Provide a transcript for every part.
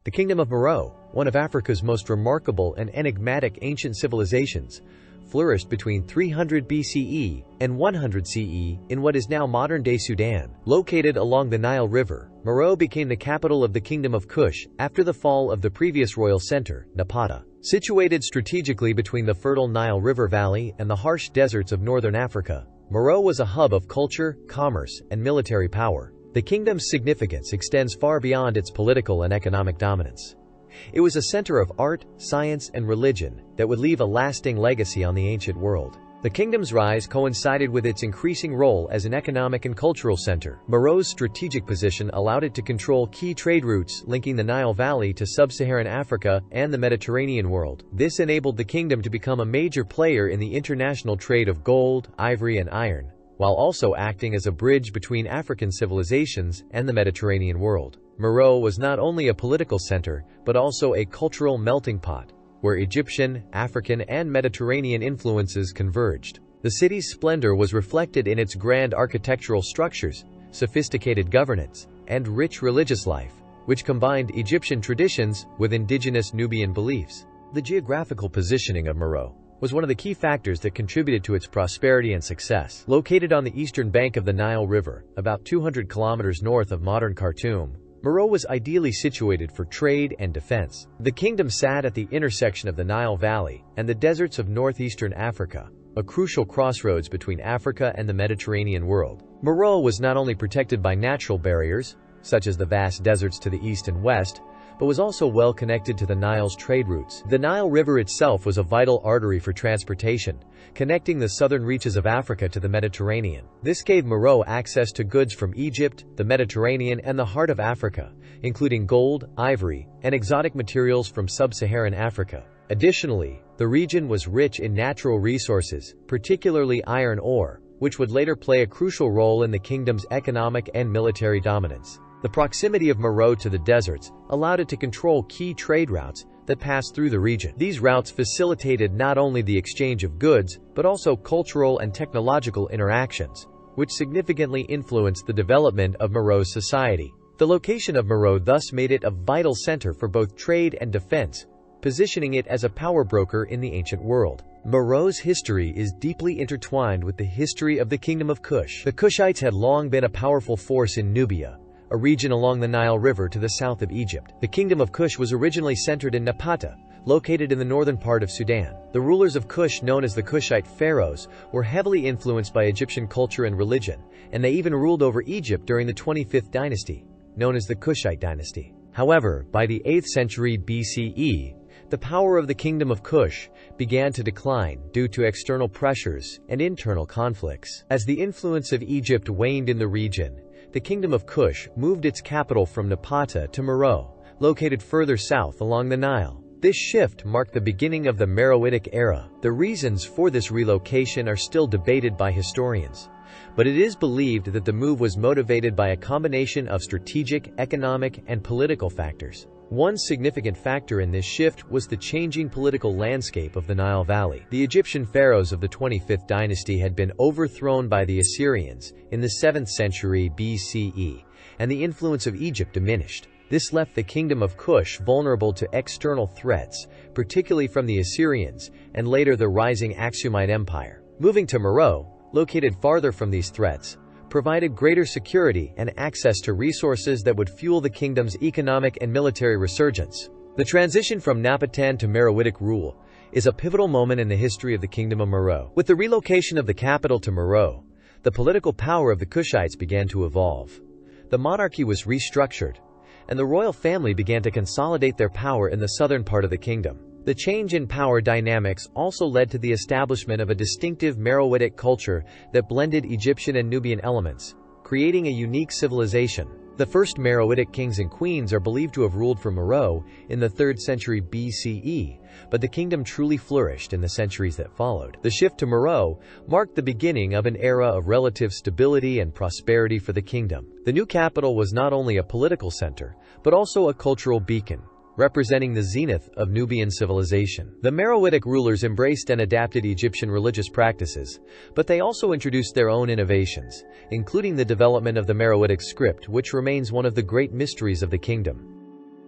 The Kingdom of Meroe, one of Africa's most remarkable and enigmatic ancient civilizations, flourished between 300 BCE and 100 CE in what is now modern-day Sudan. Located along the Nile River, Meroe became the capital of the Kingdom of Kush after the fall of the previous royal center, Napata. Situated strategically between the fertile Nile River Valley and the harsh deserts of northern Africa, Meroe was a hub of culture, commerce, and military power. The kingdom's significance extends far beyond its political and economic dominance. It was a center of art, science, and religion that would leave a lasting legacy on the ancient world. The kingdom's rise coincided with its increasing role as an economic and cultural center. Meroe's strategic position allowed it to control key trade routes linking the Nile Valley to sub-Saharan Africa and the Mediterranean world. This enabled the kingdom to become a major player in the international trade of gold, ivory, and iron, while also acting as a bridge between African civilizations and the Mediterranean world. Meroe was not only a political center, but also a cultural melting pot, where Egyptian, African, and Mediterranean influences converged. The city's splendor was reflected in its grand architectural structures, sophisticated governance, and rich religious life, which combined Egyptian traditions with indigenous Nubian beliefs. The geographical positioning of Meroe was one of the key factors that contributed to its prosperity and success. Located on the eastern bank of the Nile River, about 200 kilometers north of modern Khartoum, Meroe was ideally situated for trade and defense. The kingdom sat at the intersection of the Nile Valley and the deserts of northeastern Africa, a crucial crossroads between Africa and the Mediterranean world. Meroe was not only protected by natural barriers, such as the vast deserts to the east and west, but was also well connected to the Nile's trade routes. The Nile River itself was a vital artery for transportation, connecting the southern reaches of Africa to the Mediterranean. This gave Meroe access to goods from Egypt, the Mediterranean, and the heart of Africa, including gold, ivory, and exotic materials from sub-Saharan Africa. Additionally, the region was rich in natural resources, particularly iron ore, which would later play a crucial role in the kingdom's economic and military dominance. The proximity of Meroe to the deserts allowed it to control key trade routes that passed through the region. These routes facilitated not only the exchange of goods, but also cultural and technological interactions, which significantly influenced the development of Meroe's society. The location of Meroe thus made it a vital center for both trade and defense, positioning it as a power broker in the ancient world. Meroe's history is deeply intertwined with the history of the Kingdom of Kush. The Kushites had long been a powerful force in Nubia, a region along the Nile River to the south of Egypt. The Kingdom of Kush was originally centered in Napata, located in the northern part of Sudan. The rulers of Kush, known as the Kushite pharaohs, were heavily influenced by Egyptian culture and religion, and they even ruled over Egypt during the 25th dynasty, known as the Kushite dynasty. However, by the 8th century BCE, the power of the Kingdom of Kush began to decline due to external pressures and internal conflicts. As the influence of Egypt waned in the region, the Kingdom of Kush moved its capital from Napata to Meroe, located further south along the Nile. This shift marked the beginning of the Meroitic era. The reasons for this relocation are still debated by historians, but it is believed that the move was motivated by a combination of strategic, economic, and political factors. One significant factor in this shift was the changing political landscape of the Nile Valley. The Egyptian pharaohs of the 25th dynasty had been overthrown by the Assyrians in the 7th century BCE, and the influence of Egypt diminished. This left the Kingdom of Kush vulnerable to external threats, particularly from the Assyrians and later the rising Aksumite Empire. Moving to Meroe, located farther from these threats, provided greater security and access to resources that would fuel the kingdom's economic and military resurgence. The transition from Napatan to Meroitic rule is a pivotal moment in the history of the Kingdom of Meroe. With the relocation of the capital to Meroe, the political power of the Kushites began to evolve. The monarchy was restructured, and the royal family began to consolidate their power in the southern part of the kingdom. The change in power dynamics also led to the establishment of a distinctive Meroitic culture that blended Egyptian and Nubian elements, creating a unique civilization. The first Meroitic kings and queens are believed to have ruled from Meroe in the 3rd century BCE, but the kingdom truly flourished in the centuries that followed. The shift to Meroe marked the beginning of an era of relative stability and prosperity for the kingdom. The new capital was not only a political center, but also a cultural beacon, representing the zenith of Nubian civilization. The Meroitic rulers embraced and adapted Egyptian religious practices, but they also introduced their own innovations, including the development of the Meroitic script, which remains one of the great mysteries of the kingdom.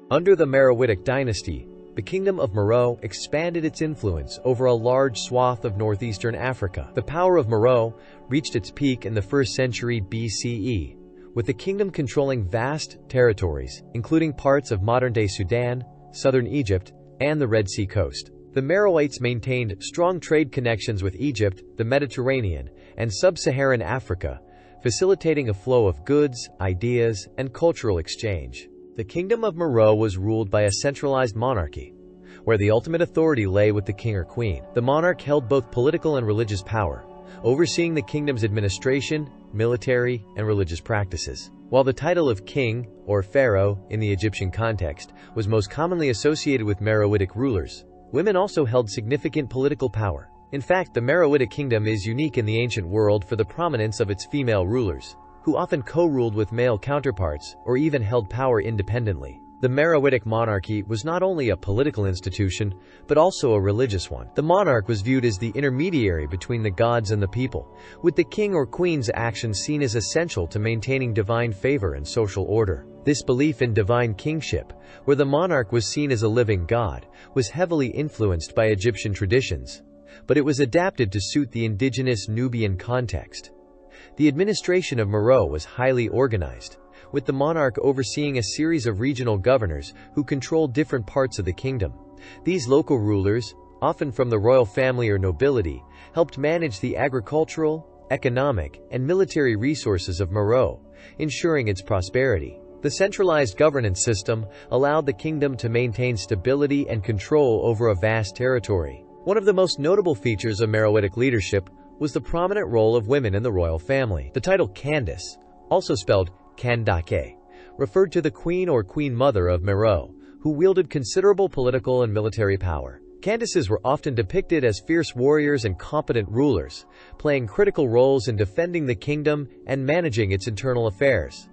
Under the Meroitic dynasty, the Kingdom of Meroe expanded its influence over a large swath of northeastern Africa. The power of Meroe reached its peak in the 1st century BCE, with the kingdom controlling vast territories, including parts of modern-day Sudan, southern Egypt, and the Red Sea coast. The Meroites maintained strong trade connections with Egypt, the Mediterranean, and sub-Saharan Africa, facilitating a flow of goods, ideas, and cultural exchange. The Kingdom of Meroe was ruled by a centralized monarchy, where the ultimate authority lay with the king or queen. The monarch held both political and religious power, overseeing the kingdom's administration, military, and religious practices. While the title of king, or pharaoh, in the Egyptian context, was most commonly associated with Meroitic rulers, women also held significant political power. In fact, the Meroitic kingdom is unique in the ancient world for the prominence of its female rulers, who often co-ruled with male counterparts or even held power independently. The Meroitic monarchy was not only a political institution, but also a religious one. The monarch was viewed as the intermediary between the gods and the people, with the king or queen's actions seen as essential to maintaining divine favor and social order. This belief in divine kingship, where the monarch was seen as a living god, was heavily influenced by Egyptian traditions, but it was adapted to suit the indigenous Nubian context. The administration of Meroe was highly organized, with the monarch overseeing a series of regional governors who controlled different parts of the kingdom. These local rulers, often from the royal family or nobility, helped manage the agricultural, economic, and military resources of Meroe, ensuring its prosperity. The centralized governance system allowed the kingdom to maintain stability and control over a vast territory. One of the most notable features of Meroitic leadership was the prominent role of women in the royal family. The title Candace, also spelled Kandake, referred to the queen or queen mother of Meroe, who wielded considerable political and military power. Candaces were often depicted as fierce warriors and competent rulers, playing critical roles in defending the kingdom and managing its internal affairs.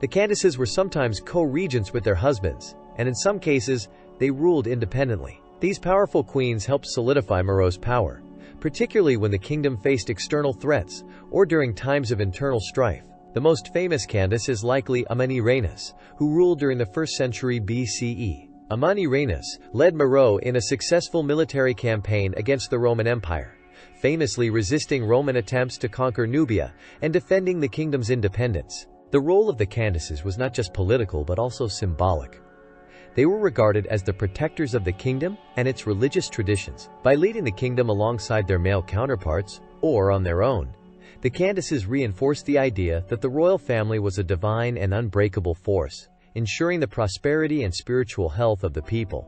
The Candaces were sometimes co-regents with their husbands, and in some cases, they ruled independently. These powerful queens helped solidify Meroe's power, particularly when the kingdom faced external threats or during times of internal strife. The most famous Candace is likely Amani-Renas, who ruled during the 1st century BCE. Amani-Renas led Meroe in a successful military campaign against the Roman Empire, famously resisting Roman attempts to conquer Nubia and defending the kingdom's independence. The role of the Candaces was not just political but also symbolic. They were regarded as the protectors of the kingdom and its religious traditions. By leading the kingdom alongside their male counterparts, or on their own, the Candaces reinforced the idea that the royal family was a divine and unbreakable force, ensuring the prosperity and spiritual health of the people.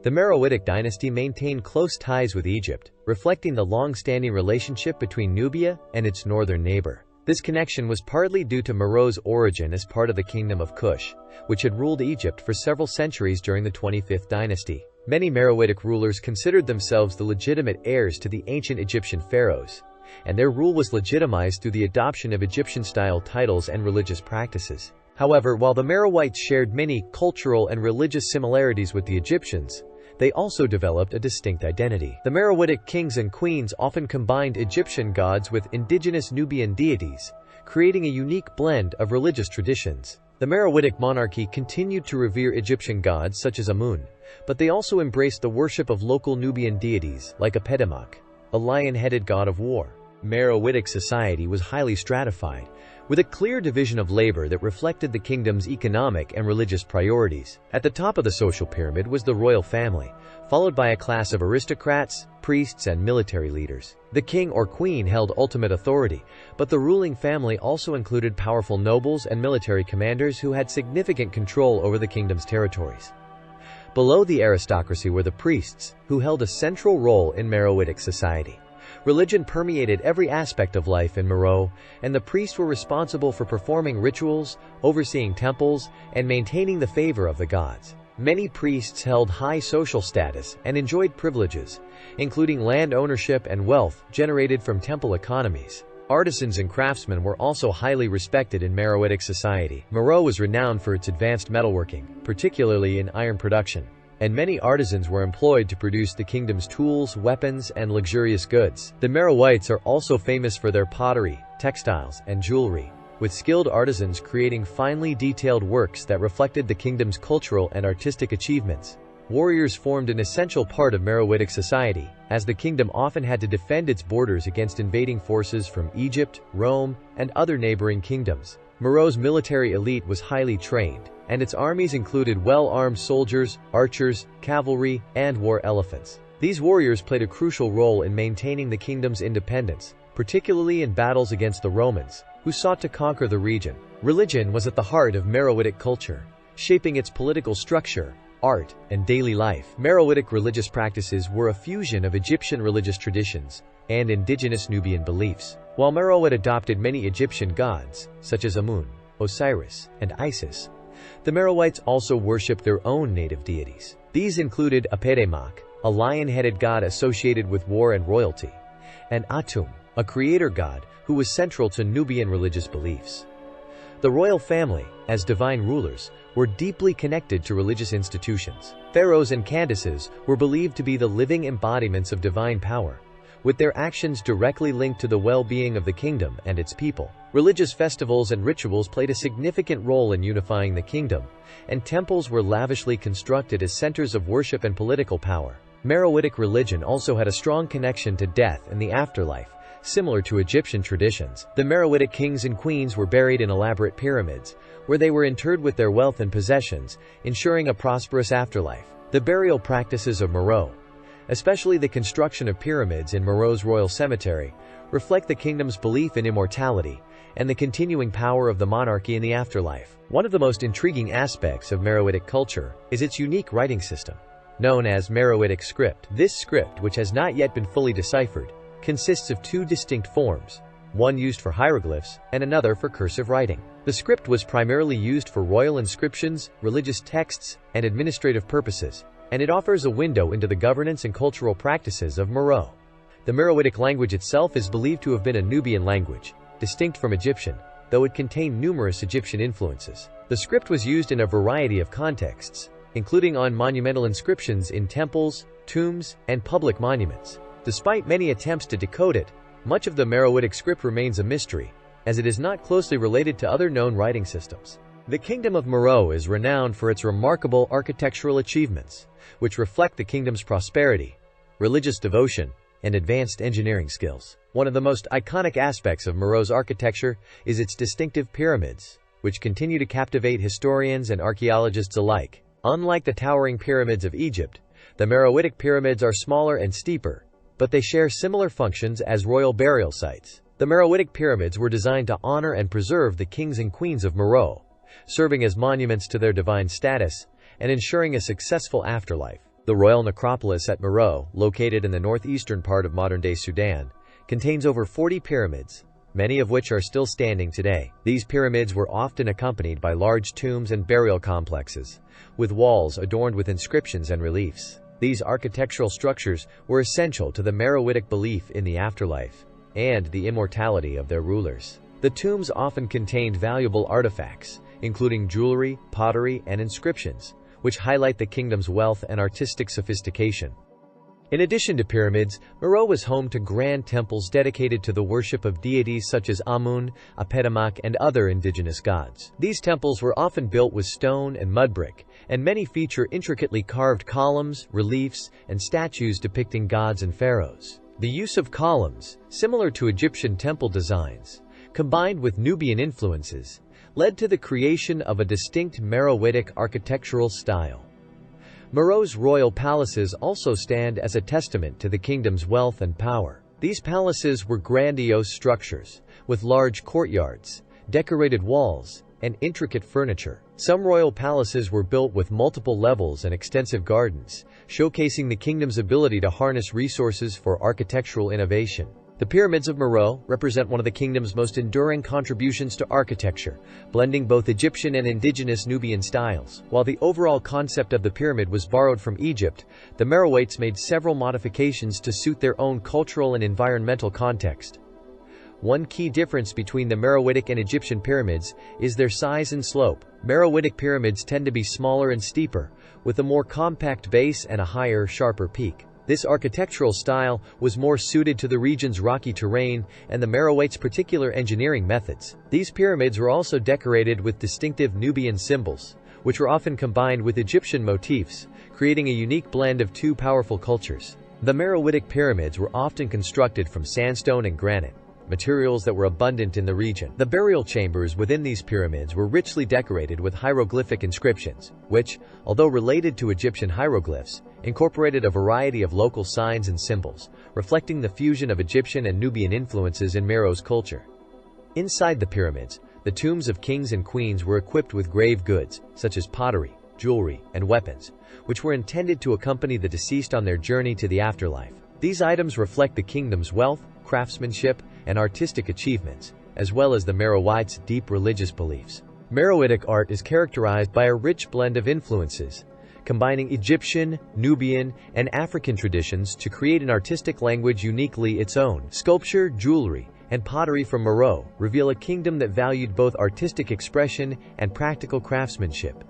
The Meroitic dynasty maintained close ties with Egypt, reflecting the long-standing relationship between Nubia and its northern neighbor. This connection was partly due to Meroe's origin as part of the Kingdom of Kush, which had ruled Egypt for several centuries during the 25th dynasty. Many Meroitic rulers considered themselves the legitimate heirs to the ancient Egyptian pharaohs, and their rule was legitimized through the adoption of Egyptian-style titles and religious practices. However, while the Meroites shared many cultural and religious similarities with the Egyptians, they also developed a distinct identity. The Meroitic kings and queens often combined Egyptian gods with indigenous Nubian deities, creating a unique blend of religious traditions. The Meroitic monarchy continued to revere Egyptian gods such as Amun, but they also embraced the worship of local Nubian deities like Apedemak, a lion-headed god of war. Meroitic society was highly stratified, with a clear division of labor that reflected the kingdom's economic and religious priorities. At the top of the social pyramid was the royal family, followed by a class of aristocrats, priests, and military leaders. The king or queen held ultimate authority, but the ruling family also included powerful nobles and military commanders who had significant control over the kingdom's territories. Below the aristocracy were the priests, who held a central role in Meroitic society. Religion permeated every aspect of life in Meroe, and the priests were responsible for performing rituals, overseeing temples, and maintaining the favor of the gods. Many priests held high social status and enjoyed privileges, including land ownership and wealth generated from temple economies. Artisans and craftsmen were also highly respected in Meroitic society. Meroe was renowned for its advanced metalworking, particularly in iron production, and many artisans were employed to produce the kingdom's tools, weapons, and luxurious goods. The Meroites are also famous for their pottery, textiles, and jewelry, with skilled artisans creating finely detailed works that reflected the kingdom's cultural and artistic achievements. Warriors formed an essential part of Meroitic society, as the kingdom often had to defend its borders against invading forces from Egypt, Rome, and other neighboring kingdoms. Meroe's military elite was highly trained, and its armies included well-armed soldiers, archers, cavalry, and war elephants. These warriors played a crucial role in maintaining the kingdom's independence, particularly in battles against the Romans, who sought to conquer the region. Religion was at the heart of Meroitic culture, shaping its political structure, art, and daily life. Meroitic religious practices were a fusion of Egyptian religious traditions and indigenous Nubian beliefs. While Meroe had adopted many Egyptian gods, such as Amun, Osiris, and Isis, the Meroites also worshipped their own native deities. These included Apedemak, a lion-headed god associated with war and royalty, and Atum, a creator god who was central to Nubian religious beliefs. The royal family, as divine rulers, were deeply connected to religious institutions. Pharaohs and Candaces were believed to be the living embodiments of divine power, with their actions directly linked to the well-being of the kingdom and its people. Religious festivals and rituals played a significant role in unifying the kingdom, and temples were lavishly constructed as centers of worship and political power. Meroitic religion also had a strong connection to death and the afterlife, similar to Egyptian traditions. The Meroitic kings and queens were buried in elaborate pyramids, where they were interred with their wealth and possessions, ensuring a prosperous afterlife. The burial practices of Meroe, especially the construction of pyramids in Meroe's royal cemetery, reflect the kingdom's belief in immortality and the continuing power of the monarchy in the afterlife. One of the most intriguing aspects of Meroitic culture is its unique writing system, known as Meroitic script. This script, which has not yet been fully deciphered, consists of two distinct forms, one used for hieroglyphs and another for cursive writing. The script was primarily used for royal inscriptions, religious texts, and administrative purposes, and it offers a window into the governance and cultural practices of Meroe. The Meroitic language itself is believed to have been a Nubian language, distinct from Egyptian, though it contained numerous Egyptian influences. The script was used in a variety of contexts, including on monumental inscriptions in temples, tombs, and public monuments. Despite many attempts to decode it, much of the Meroitic script remains a mystery, as it is not closely related to other known writing systems. The Kingdom of Meroe is renowned for its remarkable architectural achievements, which reflect the kingdom's prosperity, religious devotion, and advanced engineering skills. One of the most iconic aspects of Meroe's architecture is its distinctive pyramids, which continue to captivate historians and archaeologists alike. Unlike the towering pyramids of Egypt, the Meroitic pyramids are smaller and steeper, but they share similar functions as royal burial sites. The Meroitic pyramids were designed to honor and preserve the kings and queens of Meroe, serving as monuments to their divine status and ensuring a successful afterlife. The royal necropolis at Meroe, located in the northeastern part of modern-day Sudan, contains over 40 pyramids, many of which are still standing today. These pyramids were often accompanied by large tombs and burial complexes, with walls adorned with inscriptions and reliefs. These architectural structures were essential to the Meroitic belief in the afterlife and the immortality of their rulers. The tombs often contained valuable artifacts, including jewelry, pottery, and inscriptions, which highlight the kingdom's wealth and artistic sophistication. In addition to pyramids, Meroe was home to grand temples dedicated to the worship of deities such as Amun, Apedemak, and other indigenous gods. These temples were often built with stone and mud brick, and many feature intricately carved columns, reliefs, and statues depicting gods and pharaohs. The use of columns, similar to Egyptian temple designs, combined with Nubian influences, led to the creation of a distinct Meroitic architectural style. Meroe's royal palaces also stand as a testament to the kingdom's wealth and power. These palaces were grandiose structures, with large courtyards, decorated walls, and intricate furniture. Some royal palaces were built with multiple levels and extensive gardens, showcasing the kingdom's ability to harness resources for architectural innovation. The pyramids of Meroe represent one of the kingdom's most enduring contributions to architecture, blending both Egyptian and indigenous Nubian styles. While the overall concept of the pyramid was borrowed from Egypt, the Meroites made several modifications to suit their own cultural and environmental context. One key difference between the Meroitic and Egyptian pyramids is their size and slope. Meroitic pyramids tend to be smaller and steeper, with a more compact base and a higher, sharper peak. This architectural style was more suited to the region's rocky terrain and the Meroites' particular engineering methods. These pyramids were also decorated with distinctive Nubian symbols, which were often combined with Egyptian motifs, creating a unique blend of two powerful cultures. The Meroitic pyramids were often constructed from sandstone and granite, materials that were abundant in the region. The burial chambers within these pyramids were richly decorated with hieroglyphic inscriptions, which, although related to Egyptian hieroglyphs, incorporated a variety of local signs and symbols, reflecting the fusion of Egyptian and Nubian influences in Meroe's culture. Inside the pyramids, the tombs of kings and queens were equipped with grave goods, such as pottery, jewelry, and weapons, which were intended to accompany the deceased on their journey to the afterlife. These items reflect the kingdom's wealth, craftsmanship, and artistic achievements, as well as the Meroites' deep religious beliefs. Meroitic art is characterized by a rich blend of influences, combining Egyptian, Nubian, and African traditions to create an artistic language uniquely its own. Sculpture, jewelry, and pottery from Meroe reveal a kingdom that valued both artistic expression and practical craftsmanship.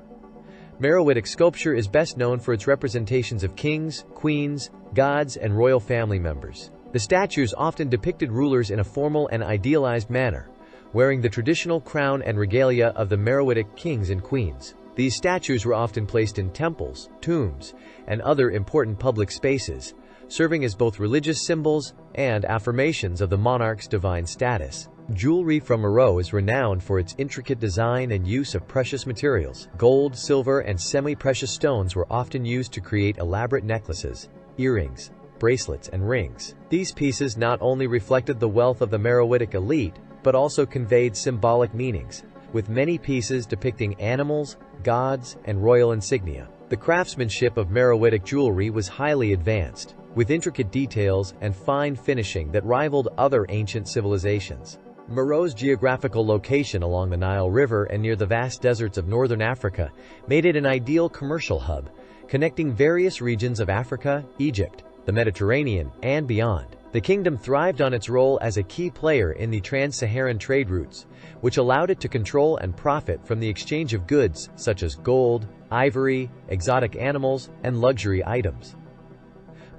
Meroitic sculpture is best known for its representations of kings, queens, gods, and royal family members. The statues often depicted rulers in a formal and idealized manner, wearing the traditional crown and regalia of the Meroitic kings and queens. These statues were often placed in temples, tombs, and other important public spaces, serving as both religious symbols and affirmations of the monarch's divine status. Jewelry from Meroe is renowned for its intricate design and use of precious materials. Gold, silver, and semi-precious stones were often used to create elaborate necklaces, earrings, bracelets, and rings. These pieces not only reflected the wealth of the Meroitic elite, but also conveyed symbolic meanings, with many pieces depicting animals, gods, and royal insignia. The craftsmanship of Meroitic jewelry was highly advanced, with intricate details and fine finishing that rivaled other ancient civilizations. Meroe's geographical location along the Nile River and near the vast deserts of northern Africa made it an ideal commercial hub, connecting various regions of Africa, Egypt, the Mediterranean, and beyond. The kingdom thrived on its role as a key player in the trans-Saharan trade routes, which allowed it to control and profit from the exchange of goods such as gold, ivory, exotic animals, and luxury items.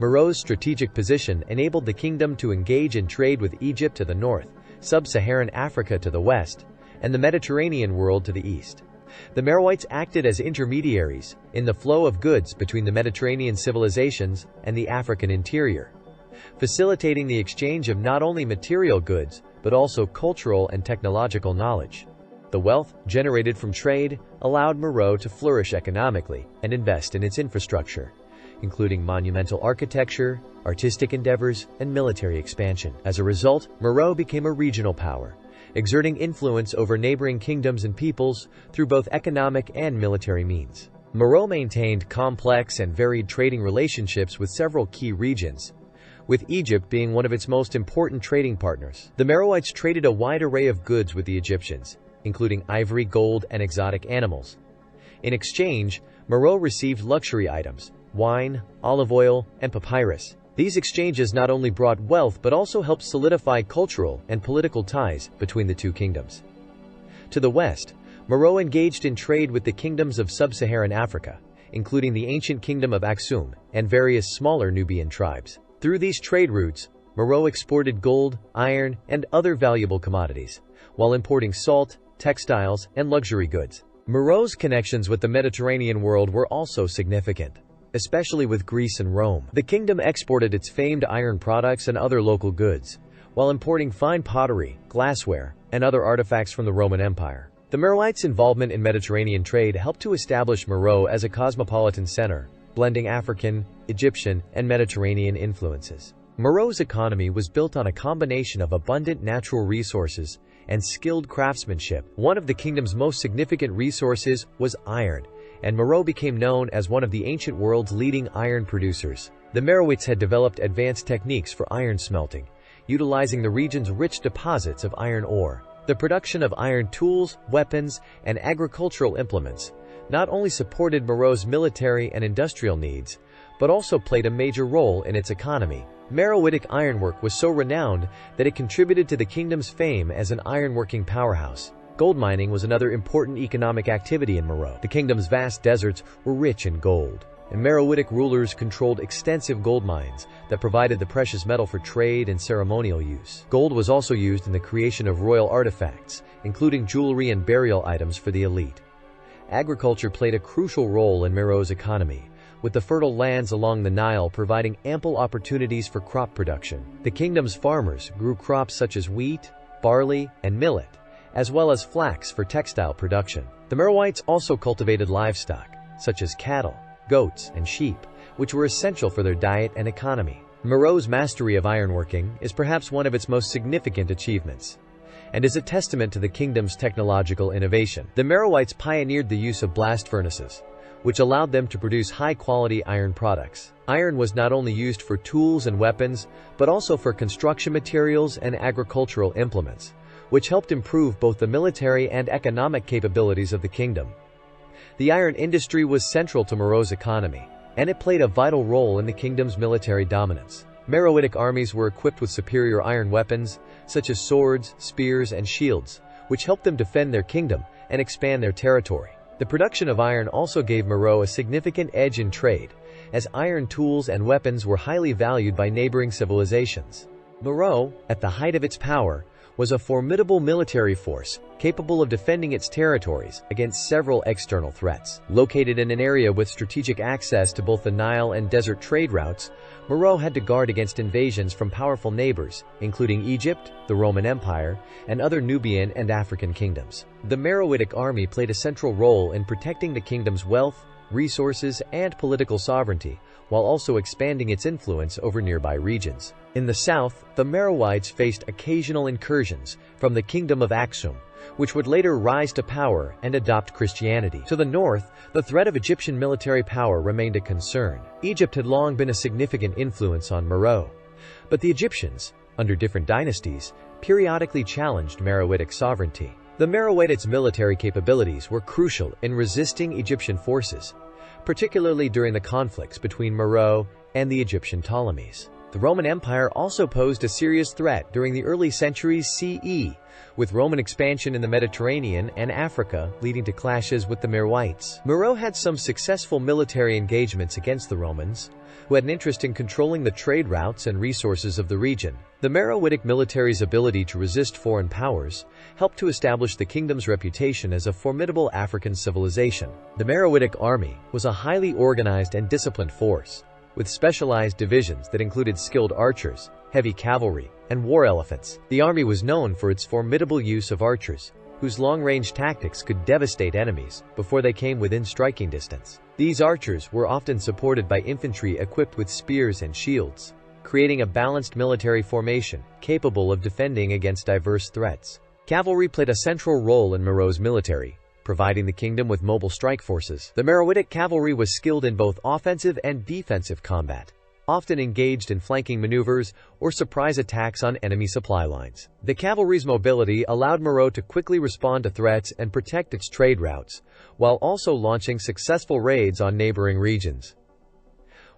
Meroe's strategic position enabled the kingdom to engage in trade with Egypt to the north, sub-Saharan Africa to the west, and the Mediterranean world to the east. The Meroites acted as intermediaries in the flow of goods between the Mediterranean civilizations and the African interior, facilitating the exchange of not only material goods, but also cultural and technological knowledge. The wealth generated from trade allowed Meroe to flourish economically and invest in its infrastructure, including monumental architecture, artistic endeavors, and military expansion. As a result, Meroe became a regional power, exerting influence over neighboring kingdoms and peoples through both economic and military means. Meroe maintained complex and varied trading relationships with several key regions, with Egypt being one of its most important trading partners. The Meroites traded a wide array of goods with the Egyptians, including ivory, gold, and exotic animals. In exchange, Meroe received luxury items, wine, olive oil, and papyrus. These exchanges not only brought wealth but also helped solidify cultural and political ties between the two kingdoms. To the west, Meroe engaged in trade with the kingdoms of sub-Saharan Africa, including the ancient kingdom of Aksum and various smaller Nubian tribes. Through these trade routes, Meroe exported gold, iron, and other valuable commodities, while importing salt, textiles, and luxury goods. Meroe's connections with the Mediterranean world were also significant, especially with Greece and Rome. The kingdom exported its famed iron products and other local goods, while importing fine pottery, glassware, and other artifacts from the Roman Empire. The Meroites' involvement in Mediterranean trade helped to establish Meroe as a cosmopolitan center, blending African, Egyptian, and Mediterranean influences. Meroe's economy was built on a combination of abundant natural resources and skilled craftsmanship. One of the kingdom's most significant resources was iron, and Meroe became known as one of the ancient world's leading iron producers. The Meroites had developed advanced techniques for iron smelting, utilizing the region's rich deposits of iron ore. The production of iron tools, weapons, and agricultural implements not only supported Meroe's military and industrial needs, but also played a major role in its economy. Meroitic ironwork was so renowned that it contributed to the kingdom's fame as an ironworking powerhouse. Gold mining was another important economic activity in Meroe. The kingdom's vast deserts were rich in gold, and Meroitic rulers controlled extensive gold mines that provided the precious metal for trade and ceremonial use. Gold was also used in the creation of royal artifacts, including jewelry and burial items for the elite. Agriculture played a crucial role in Meroe's economy, with the fertile lands along the Nile providing ample opportunities for crop production. The kingdom's farmers grew crops such as wheat, barley, and millet, as well as flax for textile production. The Meroites also cultivated livestock, such as cattle, goats, and sheep, which were essential for their diet and economy. Meroe's mastery of ironworking is perhaps one of its most significant achievements, and is a testament to the kingdom's technological innovation. The Meroites pioneered the use of blast furnaces, which allowed them to produce high-quality iron products. Iron was not only used for tools and weapons, but also for construction materials and agricultural implements, which helped improve both the military and economic capabilities of the kingdom. The iron industry was central to Meroe's economy, and it played a vital role in the kingdom's military dominance. Meroitic armies were equipped with superior iron weapons, such as swords, spears, and shields, which helped them defend their kingdom and expand their territory. The production of iron also gave Meroe a significant edge in trade, as iron tools and weapons were highly valued by neighboring civilizations. Meroe, at the height of its power, was a formidable military force, capable of defending its territories against several external threats. Located in an area with strategic access to both the Nile and desert trade routes, Meroe had to guard against invasions from powerful neighbors, including Egypt, the Roman Empire, and other Nubian and African kingdoms. The Meroitic army played a central role in protecting the kingdom's wealth, resources, and political sovereignty, while also expanding its influence over nearby regions. In the south, the Meroites faced occasional incursions from the Kingdom of Aksum, which would later rise to power and adopt Christianity. To the north, the threat of Egyptian military power remained a concern. Egypt had long been a significant influence on Meroe, but the Egyptians, under different dynasties, periodically challenged Meroitic sovereignty. The Meroites' military capabilities were crucial in resisting Egyptian forces, particularly during the conflicts between Meroe and the Egyptian Ptolemies. The Roman Empire also posed a serious threat during the early centuries CE, with Roman expansion in the Mediterranean and Africa leading to clashes with the Meroites. Meroe had some successful military engagements against the Romans, who had an interest in controlling the trade routes and resources of the region. The Meroitic military's ability to resist foreign powers helped to establish the kingdom's reputation as a formidable African civilization. The Meroitic army was a highly organized and disciplined force, with specialized divisions that included skilled archers, heavy cavalry, and war elephants. The army was known for its formidable use of archers, whose long-range tactics could devastate enemies before they came within striking distance. These archers were often supported by infantry equipped with spears and shields, creating a balanced military formation capable of defending against diverse threats. Cavalry played a central role in Meroe's military, providing the kingdom with mobile strike forces. The Meroitic cavalry was skilled in both offensive and defensive combat, often engaged in flanking maneuvers or surprise attacks on enemy supply lines. The cavalry's mobility allowed Meroe to quickly respond to threats and protect its trade routes, while also launching successful raids on neighboring regions.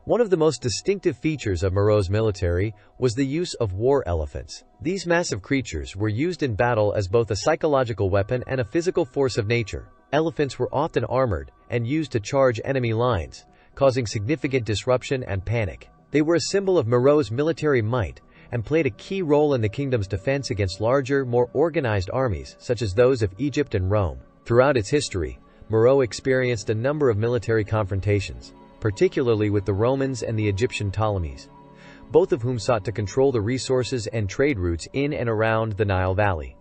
One of the most distinctive features of Meroe's military was the use of war elephants. These massive creatures were used in battle as both a psychological weapon and a physical force of nature. Elephants were often armored and used to charge enemy lines, causing significant disruption and panic. They were a symbol of Meroe's military might and played a key role in the kingdom's defense against larger, more organized armies such as those of Egypt and Rome. Throughout its history, Meroe experienced a number of military confrontations, particularly with the Romans and the Egyptian Ptolemies, both of whom sought to control the resources and trade routes in and around the Nile Valley.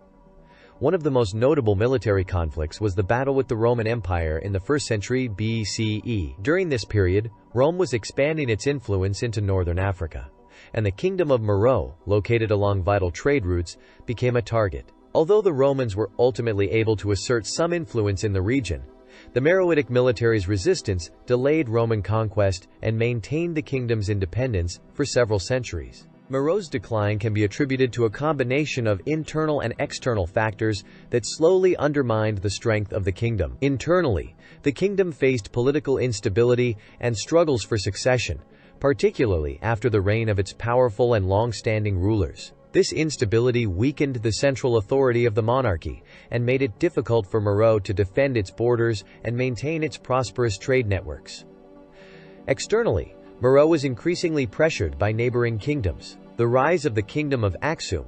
One of the most notable military conflicts was the battle with the Roman Empire in the 1st century BCE. During this period, Rome was expanding its influence into northern Africa, and the Kingdom of Meroe, located along vital trade routes, became a target. Although the Romans were ultimately able to assert some influence in the region, the Meroitic military's resistance delayed Roman conquest and maintained the kingdom's independence for several centuries. Meroe's decline can be attributed to a combination of internal and external factors that slowly undermined the strength of the kingdom. Internally, the kingdom faced political instability and struggles for succession, particularly after the reign of its powerful and long-standing rulers. This instability weakened the central authority of the monarchy and made it difficult for Meroe to defend its borders and maintain its prosperous trade networks. Externally, Meroe was increasingly pressured by neighboring kingdoms. The rise of the Kingdom of Aksum,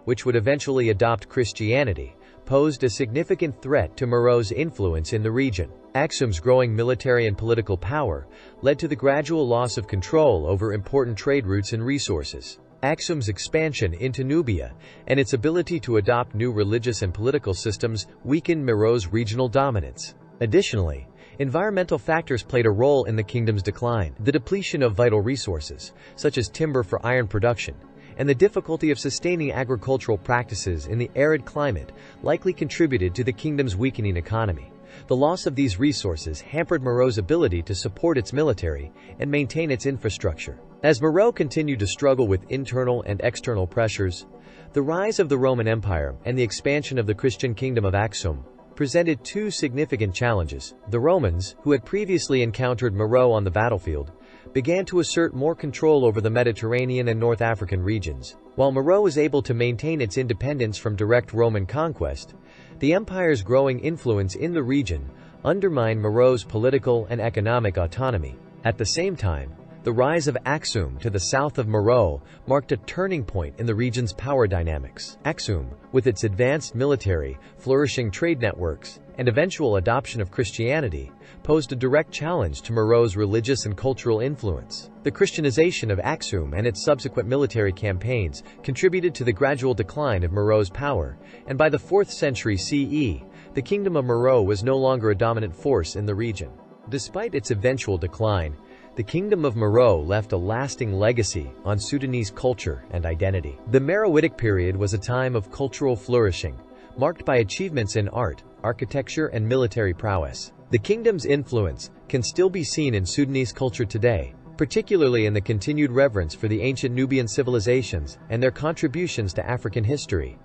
which would eventually adopt Christianity, posed a significant threat to Meroe's influence in the region. Aksum's growing military and political power led to the gradual loss of control over important trade routes and resources. Aksum's expansion into Nubia and its ability to adopt new religious and political systems weakened Meroe's regional dominance. Additionally, environmental factors played a role in the kingdom's decline. The depletion of vital resources, such as timber for iron production, and the difficulty of sustaining agricultural practices in the arid climate likely contributed to the kingdom's weakening economy. The loss of these resources hampered Meroe's ability to support its military and maintain its infrastructure. As Meroe continued to struggle with internal and external pressures, the rise of the Roman Empire and the expansion of the Christian Kingdom of Aksum presented two significant challenges. The Romans, who had previously encountered Meroe on the battlefield, began to assert more control over the Mediterranean and North African regions. While Meroe was able to maintain its independence from direct Roman conquest, the empire's growing influence in the region undermined Meroe's political and economic autonomy. At the same time, the rise of Aksum to the south of Meroe marked a turning point in the region's power dynamics. Aksum, with its advanced military, flourishing trade networks, and eventual adoption of Christianity, posed a direct challenge to Meroe's religious and cultural influence. The Christianization of Aksum and its subsequent military campaigns contributed to the gradual decline of Meroe's power, and by the 4th century CE, the Kingdom of Meroe was no longer a dominant force in the region. Despite its eventual decline, the Kingdom of Meroe left a lasting legacy on Sudanese culture and identity. The Meroitic period was a time of cultural flourishing, marked by achievements in art, architecture, and military prowess. The kingdom's influence can still be seen in Sudanese culture today, particularly in the continued reverence for the ancient Nubian civilizations and their contributions to African history.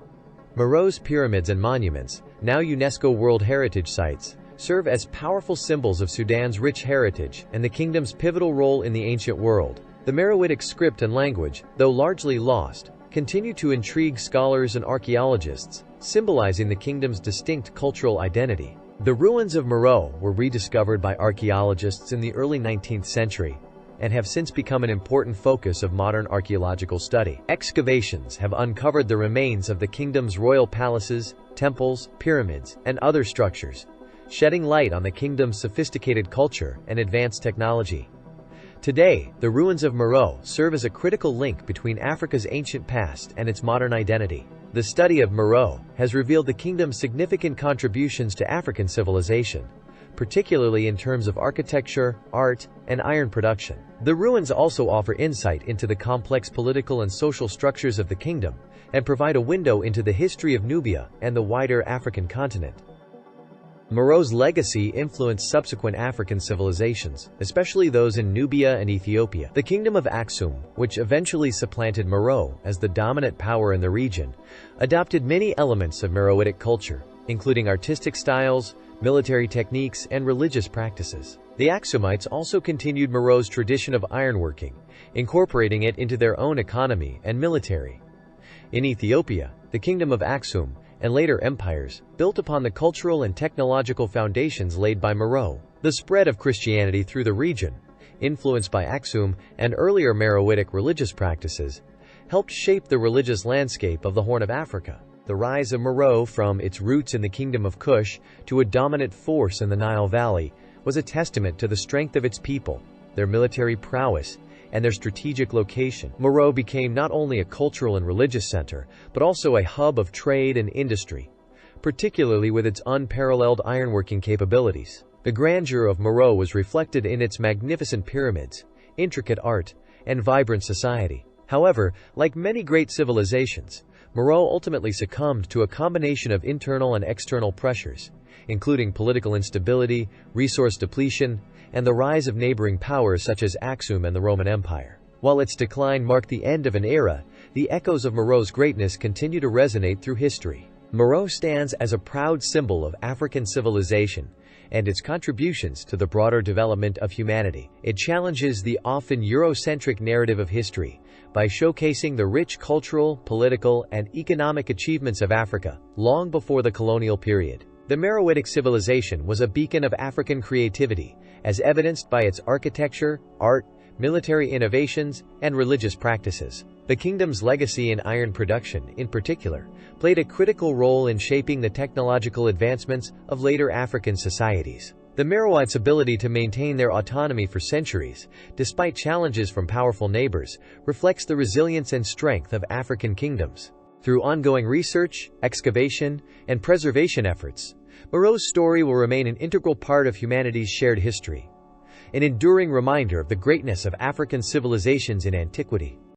Meroe's pyramids and monuments, now UNESCO World Heritage Sites, serve as powerful symbols of Sudan's rich heritage and the kingdom's pivotal role in the ancient world. The Meroitic script and language, though largely lost, continue to intrigue scholars and archaeologists, symbolizing the kingdom's distinct cultural identity. The ruins of Meroe were rediscovered by archaeologists in the early 19th century and have since become an important focus of modern archaeological study. Excavations have uncovered the remains of the kingdom's royal palaces, temples, pyramids, and other structures, shedding light on the kingdom's sophisticated culture and advanced technology. Today, the ruins of Meroe serve as a critical link between Africa's ancient past and its modern identity. The study of Meroe has revealed the kingdom's significant contributions to African civilization, particularly in terms of architecture, art, and iron production. The ruins also offer insight into the complex political and social structures of the kingdom and provide a window into the history of Nubia and the wider African continent. Meroe's legacy influenced subsequent African civilizations, especially those in Nubia and Ethiopia. The Kingdom of Aksum, which eventually supplanted Meroe as the dominant power in the region, adopted many elements of Meroitic culture, including artistic styles, military techniques, and religious practices. The Aksumites also continued Meroe's tradition of ironworking, incorporating it into their own economy and military. In Ethiopia, the Kingdom of Aksum and later empires built upon the cultural and technological foundations laid by Meroe. The spread of Christianity through the region, influenced by Aksum and earlier Meroitic religious practices, helped shape the religious landscape of the Horn of Africa. The rise of Meroe from its roots in the Kingdom of Kush to a dominant force in the Nile Valley was a testament to the strength of its people, their military prowess, and their strategic location. Meroe became not only a cultural and religious center, but also a hub of trade and industry, particularly with its unparalleled ironworking capabilities. The grandeur of Meroe was reflected in its magnificent pyramids, intricate art, and vibrant society. However, like many great civilizations, Meroe ultimately succumbed to a combination of internal and external pressures, including political instability, resource depletion, and the rise of neighboring powers such as Aksum and the Roman Empire. While its decline marked the end of an era, the echoes of Meroe's greatness continue to resonate through history. Meroe stands as a proud symbol of African civilization and its contributions to the broader development of humanity. It challenges the often Eurocentric narrative of history by showcasing the rich cultural, political, and economic achievements of Africa long before the colonial period. The Meroitic civilization was a beacon of African creativity, as evidenced by its architecture, art, military innovations, and religious practices. The kingdom's legacy in iron production, in particular, played a critical role in shaping the technological advancements of later African societies. The Meroites' ability to maintain their autonomy for centuries, despite challenges from powerful neighbors, reflects the resilience and strength of African kingdoms. Through ongoing research, excavation, and preservation efforts, Meroe's story will remain an integral part of humanity's shared history, an enduring reminder of the greatness of African civilizations in antiquity.